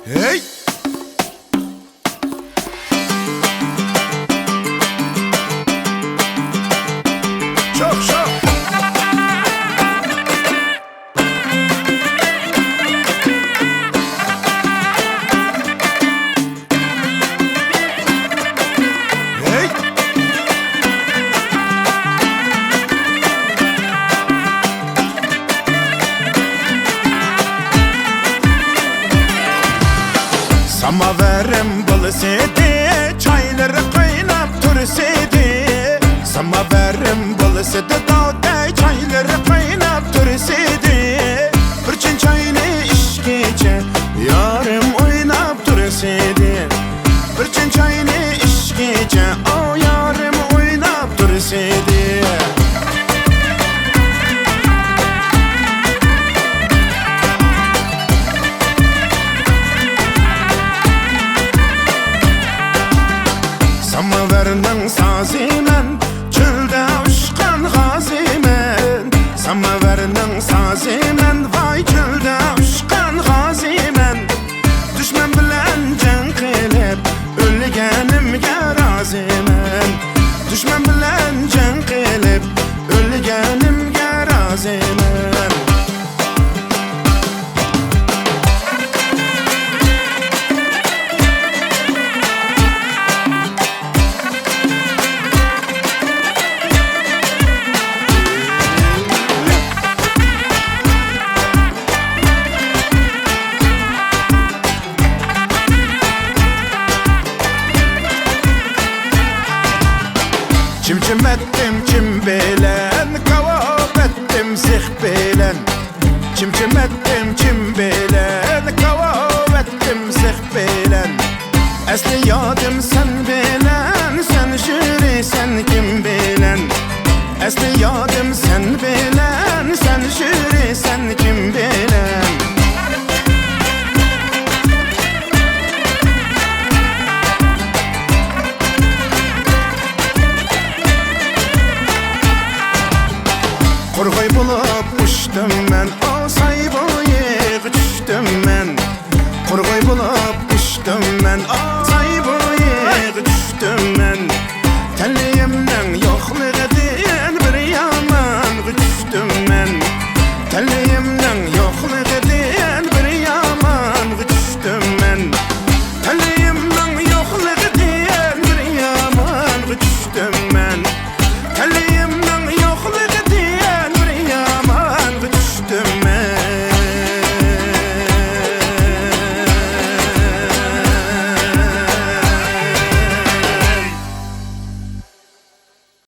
Hey! Çok çok! Hey! Samaverim balısıydı, çayları kaynap tursiydi. Samaverim balısıydı, dağda çayları kaynap tursiydi. Bir çin çayını içkice, yarım oynap tursiydi. Bir çin çayını içkice, o yarım oynap tursiydi. Samaverning sazimen, çölde uçkan gazimen. Samaverning sazimen, vay çölde uçkan gazimen. Düşman bilen can qilib, o'lganimga roziman. Düşman bilen can qilib, o'lganimga roziman. Çim ettim çim bilen, kavab ettim zih bilen. Çim ettim çim bilen, kavab ettim zih bilen. Asli yadım sen bilen, sen jüri sen kim bilen. Asli yadım sen bilen, sen jüri sen kim bilen. Qurg'oy bo'lib uçtum men, o say bo'yiga tushdim men. Qurg'oy bo'lib uçtum men, o say bo'yiga tushdim men. Tallayimning yo'qligidan bir yomonga tushdim men. Tallayimning yo'qligidan